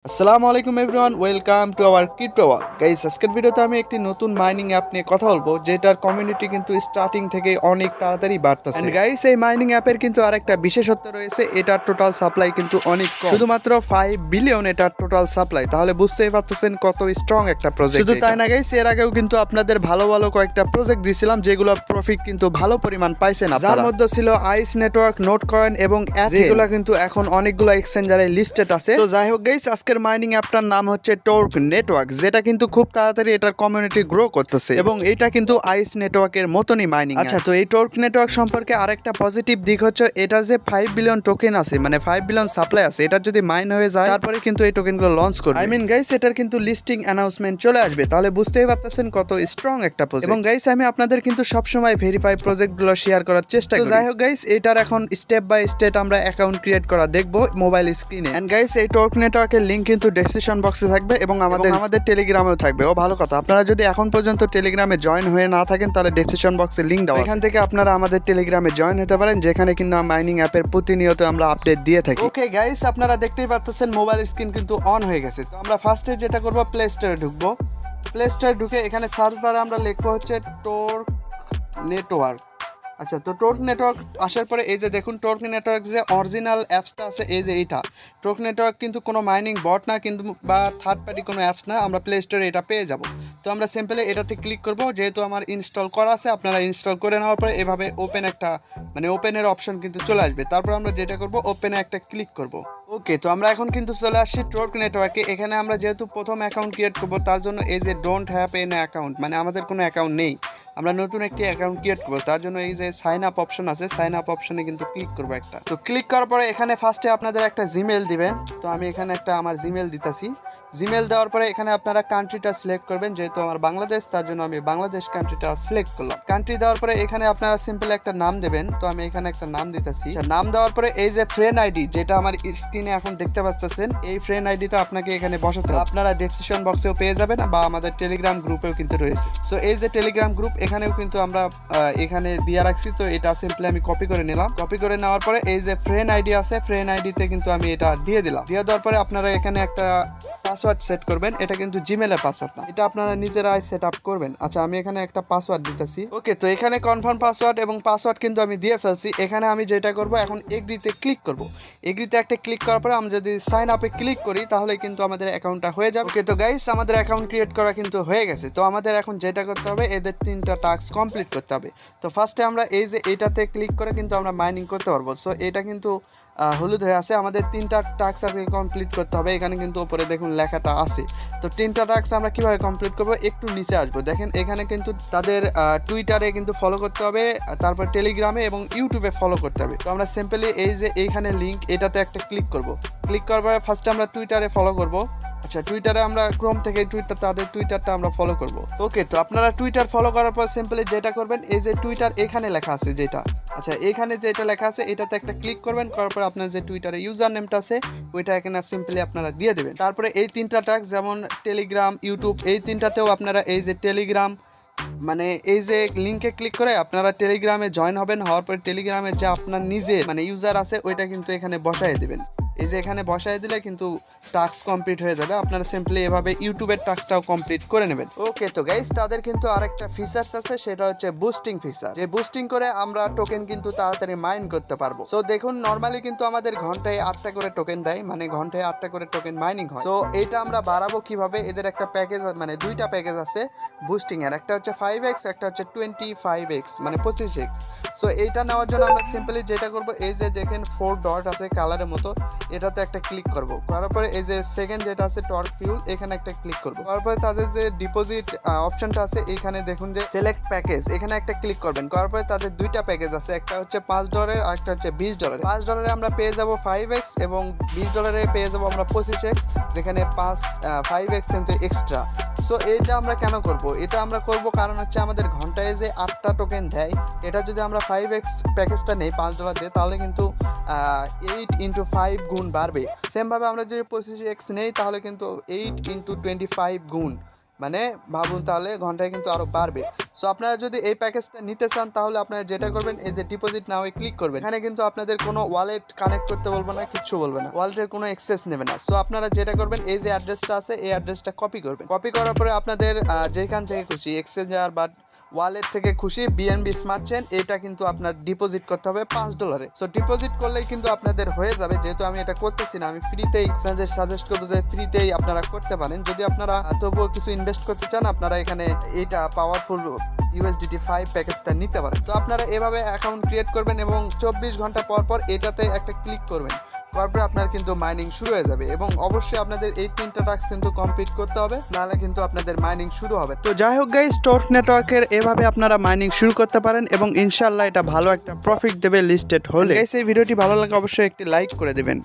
আসসালামু আলাইকুম everyone, welcome to our crypto world. Guys, আজকের ভিডিওতে আমি একটি নতুন মাইনিং অ্যাপ নিয়ে কথা বলবো, যেটার কমিউনিটি কিন্তু স্টার্টিং থেকে অনেক তাড়াতাড়ি বাড়তেছে। এন্ড গাইস, এই মাইনিং অ্যাপের কিন্তু আরেকটা বিশেষত্ব রয়েছে, এটার টোটাল সাপ্লাই কিন্তু অনেক কম, শুধুমাত্র 5 বিলিয়ন এটার টোটাল সাপ্লাই। তাহলে বুঝতেই পারতেছেন কত স্ট্রং একটা প্রজেক্ট। শুধু তাই না গাইস, এর আগেও কিন্তু আপনাদের ভালো ভালো কয়েকটা প্রজেক্ট দিয়েছিলাম, যেগুলো প্রফিট কিন্তু ভালো পরিমাণ পাইছেন আপনারা। যার মধ্যে ছিল আইস নেটওয়ার্ক, নোট কয়েন এবং যেগুলো কিন্তু এখন অনেকগুলো এক্সচেঞ্জারে লিস্টেড আছে। তো যাই হোক গাইস, আজকের মাইনিং অ্যাপটার নাম হচ্ছে টর্ক নেটওয়ার্ক, যেটা কিন্তু খুব তাড়াতাড়ি এটার কমিউনিটি গ্রো করতেছে এবং এটা কিন্তু আইস নেটওয়ার্কের মতনই মাইনিং। আচ্ছা, তো এই টর্ক নেটওয়ার্ক সম্পর্কে আরেকটা পজিটিভ দিক হচ্ছে এটার যে 5 বিলিয়ন টোকেন আছে, মানে 5 বিলিয়ন সাপ্লাই আছে, এটা যদি মাইন হয়ে যায় তারপরে কিন্তু এই টোকেনগুলো লঞ্চ করবে। আই মিন গাইস, এটার কিন্তু লিস্টিং অ্যানাউন্সমেন্ট চলে আসবে। তাহলে বুঝতেই পারতেছেন কত স্ট্রং একটা প্রজেক্ট। এবং গাইস, আমি আপনাদের কিন্তু সবসময় ভেরিফাই প্রজেক্টগুলো শেয়ার করার চেষ্টা করি। যাই হোক গাইস, এটার এখন স্টেপ বাই স্টেপ আমরা অ্যাকাউন্ট ক্রিয়েট করা দেখবো মোবাইল স্ক্রিনে। এন্ড গাইস, এই টর্ক নেটওয়ার্কের লিংক কিন্তু ডেসক্রিপশন বক্সে থাকবে এবং আমাদের টেলিগ্রামেও থাকবে। ও ভালো কথা, আপনারা যদি এখন পর্যন্ত টেলিগ্রামে জয়েন হয়ে না থাকেন তাহলে ডেসক্রিপশন বক্সে লিংক দেওয়া আছে, এখান থেকে আপনারা আমাদের টেলিগ্রামে জয়েন হতে পারেন, যেখানে কিন্তু মাইনিং অ্যাপের প্রতিনিয়ত আমরা আপডেট দিয়ে থাকি। ওকে গাইস, আপনারা দেখতেই পাচ্ছেন মোবাইল স্ক্রিন কিন্তু অন হয়ে গেছে। তো আমরা ফার্স্টে যেটা করব, প্লে স্টোরে ঢুকবো। প্লে স্টোরে ঢুকে এখানে সার্চ বারে আমরা লিখবো হচ্ছে টর্ক নেটওয়ার্ক। আচ্ছা, তো টর্ক নেটওয়ার্ক আসার পরে এই যে দেখুন, টর্ক নেটওয়ার্ক যে অরিজিনাল অ্যাপসটা আছে, এই যে এইটা টর্ক নেটওয়ার্ক কিন্তু কোনো মাইনিং বট না, কিন্তু বা থার্ড পার্টি কোনো অ্যাপস না, আমরা প্লে স্টোরে এটা পেয়ে যাব। তো আমরা সিম্পলি এটাতে ক্লিক করব, যেহেতু আমার ইনস্টল করা আছে। আপনারা ইনস্টল করে নেওয়ার পরে এভাবে ওপেন একটা ওপেনের অপশন কিন্তু চলে আসবে। তারপর আমরা যেটা করব, ওপেনে একটা ক্লিক করব। ওকে, তো আমরা এখন কিন্তু চলে আসছি টর্ক নেটওয়ার্কে। এখানে আমরা যেহেতু প্রথম অ্যাকাউন্ট ক্রিয়েট করব, তার জন্য এই যে ডোন্ট হ্যাভ এন অ্যাকাউন্ট, মানে আমাদের কোনো অ্যাকাউন্ট নেই, আমরা নতুন একটি অ্যাকাউন্ট ক্রিয়েট করবো। তার জন্য এই যে সাইন আপ অপশন আছে, সাইন আপ অপশনে কিন্তু ক্লিক করবো একটা। তো ক্লিক করার পরে এখানে ফার্স্টে আপনাদের একটা জিমেল দিবেন। তো আমি এখানে একটা আমার জিমেল দিতেছি। জিমেল দেওয়ার পরে এখানে আপনারা কান্ট্রিটা সিলেক্ট করবেন, যেহেতু আমার বাংলাদেশ, তার জন্য আমি বাংলাদেশ কান্ট্রিটা সিলেক্ট করলাম। কান্ট্রি দেওয়ার পরে এখানে আপনারা সিম্পল একটা নাম দেবেন। তো আমি এখানে একটা নাম দিতেছি। নাম দেওয়ার পরে এই যে ফ্রেন্ড আইডি, যেটা আমার স্ক্রিনে এখন দেখতে পাচ্ছেন, এই ফ্রেন্ড আইডিটা আপনাকে এখানে বসাতে হবে। আপনারা ডেসক্রিপশন বক্সেও পেয়ে যাবেন বা আমাদের টেলিগ্রাম গ্রুপেও কিন্তু রয়েছে। সো এই যে টেলিগ্রাম গ্রুপ, এখানেও কিন্তু আমরা এখানে দিয়ে রাখছি। তো এটা সিম্পলি আমি কপি করে নিলাম। কপি করে নেওয়ার পরে এই যে ফ্রেন্ড আইডি আছে, ফ্রেন্ড আইডিতে কিন্তু আমি এটা দিয়ে দিলাম। দিয়ে দেওয়ার পরে আপনারা এখানে একটা পাসওয়ার্ড সেট করবেন। এটা কিন্তু জিমেলের পাসওয়ার্ড না, এটা আপনারা নিজেরাই সেট আপ করবেন। আচ্ছা, আমি এখানে একটা পাসওয়ার্ড দিতেছি। ওকে, তো এখানে কনফার্ম পাসওয়ার্ড এবং পাসওয়ার্ড কিন্তু আমি দিয়ে ফেলছি। এখানে আমি যেটা করব, এখন এগ্রিতে ক্লিক করব। এগ্রিতে একটা ক্লিক করার পরে আমি যদি সাইন আপে ক্লিক করি, তাহলে কিন্তু আমাদের অ্যাকাউন্টটা হয়ে যাবে। ওকে, তো গাইস, আমাদের অ্যাকাউন্ট ক্রিয়েট করা কিন্তু হয়ে গেছে। তো আমাদের এখন যেটা করতে হবে, এদের 3টা টাস্ক কমপ্লিট করতে হবে। তো ফার্স্টে আমরা এই যে এটাতে ক্লিক করে কিন্তু আমরা মাইনিং করতে পারবো। সো এটা কিন্তু হলুদ হয়ে আছে, আমাদের 3টা টাস্ক আগে কমপ্লিট করতে হবে। এখানে কিন্তু উপরে দেখুন লেখাটা আছে। তো 3টা টাস্ক আমরা কিভাবে কমপ্লিট করবো, একটু নিচে আসবো। দেখেন এখানে কিন্তু তাদের টুইটারে কিন্তু ফলো করতে হবে, তারপর টেলিগ্রামে এবং ইউটিউবে ফলো করতে হবে। তো আমরা সিম্পলি এই যে এইখানে লিঙ্ক, এটাতে একটা ক্লিক করব। ক্লিক করার পরে ফার্স্টে আমরা টুইটারে ফলো করব। আচ্ছা, টুইটারে আমরা ক্রোম থেকে তাদের টুইটারটা আমরা ফলো করব। ওকে, তো আপনারা টুইটার ফলো করার পর সিম্পলি যেটা করবেন, এই যে টুইটার এখানে লেখা আছে যেটা, আচ্ছা এখানে যেটা লেখা আছে এটাতে একটা ক্লিক করবেন। করার পর আপনার যে টুইটারে ইউজার নেমটা আছে ওইটা এখানে সিম্পলি আপনারা দিয়ে দেবেন। তারপরে এই 3টা টাস্ক, যেমন টেলিগ্রাম, ইউটিউব, এই 3টাতেও আপনারা এই যে টেলিগ্রাম, এই যে লিঙ্কে ক্লিক করে আপনারা টেলিগ্রামে জয়েন হবেন। হওয়ার পর টেলিগ্রামে যে আপনার নিজের ইউজার আছে ওইটা কিন্তু এখানে বসায় দেবেন। এই যে এখানে বসায় দিলে কিন্তু টাস্ক কমপ্লিট হয়ে যাবে। আপনারা সিম্পলি এভাবে ইউটিউবের টাস্কটাও কমপ্লিট করে নেবেন। ওকে, তো গাইস, তাদের কিন্তু আরেকটা ফিচার্স আছে, সেটা হচ্ছে বুস্টিং ফিচার, যে বুস্টিং করে আমরা টোকেন কিন্তু তাড়াতাড়ি মাইন করতে পারবো। সো দেখুন, নর্মালি কিন্তু আমাদের ঘন্টায় 8টা করে টোকেন দেয়, ঘন্টায় 8টা করে টোকেন মাইনিং হয়। সো এটা আমরা বাড়াবো কিভাবে, এদের একটা প্যাকেজ, 2টা প্যাকেজ আছে বুস্টিং এর, একটা হচ্ছে 5x, একটা হচ্ছে 25x, 25x। সো এইটা নেওয়ার জন্য আমরা সিম্পলি যেটা করবো, এই যে দেখেন 4 ডট আছে কালারের মতো, এটাতে একটা ক্লিক করব। করার পরে এই যে সেকেন্ড যেটা আছে টর্ক ফিউল, এখানে একটা ক্লিক করব। তারপরে তাদের যে ডিপোজিট অপশনটা আছে, এখানে দেখুন যে সিলেক্ট প্যাকেজ, এখানে একটা ক্লিক করবেন। করার পরে তাদের 2টা প্যাকেজ আছে, একটা হচ্ছে $5 আর একটা হচ্ছে $20। $5 আমরা পেয়ে যাব 5x এবং $20 পেয়ে যাব আমরা 25x, যেখানে 5x কিন্তু এক্সট্রা। সো এটা আমরা কেন করব, এটা আমরা করব কারণ হচ্ছে আমাদের ঘন্টায় যে 8টা টোকেন দেয়, এটা যদি আমরা 5x প্যাকেজটা নেই $5 দিয়ে, তাহলে কিন্তু 8 × 5 গুণ বাড়বে। সেমভাবে আমরা যদি 25x নেই, তাহলে কিন্তু 8 × 25 গুণ মানে ভাবুন তাহলে ঘন্টায় কিন্তু আরো বাড়বে। সো আপনারা যদি এই প্যাকেজটা নিতে চান তাহলে আপনারা যেটা করবেন এই যে ডিপোজিট নাও ক্লিক করবেন। এখানে কিন্তু আপনাদের কোনো ওয়ালেট কানেক্ট করতে বলবো না, কিচ্ছু বলবে না, ওয়ালেটের কোনো অ্যাক্সেস নেবে না। সো আপনারা যেটা করবেন এই যে অ্যাড্রেসটা আছে এই অ্যাড্রেসটা কপি করবেন। কপি করার পরে আপনাদের যেখান থেকে খুশি এক্সচেঞ্জার বা ওয়ালেট থেকে খুশি বিএনবি স্মার্ট চেইন এটা কিন্তু আপনার ডিপোজিট করতে হবে $5। সো ডিপোজিট করলেই কিন্তু আপনাদের হয়ে যাবে। যেহেতু আমি এটা করতেছি না, আমি ফ্রিতেই আপনাদের সাজেস্ট করবো যে ফ্রিতেই আপনারা করতে পারেন। যদি আপনারা তবুও কিছু ইনভেস্ট করতে চান আপনারা এখানে এইটা পাওয়ারফুল USDT 5 প্যাকেজটা নিতে পারেন। তো আপনারা এভাবে অ্যাকাউন্ট ক্রিয়েট করবেন এবং 24 ঘন্টা পর পর এটাতে একটা ক্লিক করবেন, তারপরে আপনার কিন্তু মাইনিং শুরু হয়ে যাবে। এবং অবশ্যই আপনাদের এই 3টা টাস্ক কিন্তু কমপ্লিট করতে হবে, নাহলে কিন্তু আপনাদের মাইনিং শুরু হবে। তো যাই হোক গাইস, টোর্ক নেটওয়ার্কের এভাবে আপনারা মাইনিং শুরু করতে পারেন এবং ইনশাআল্লাহ এটা ভালো একটা প্রফিট দেবে লিস্টেড হলে। গাইস এই ভিডিওটি ভালো লাগে অবশ্যই একটি লাইক করে দিবেন।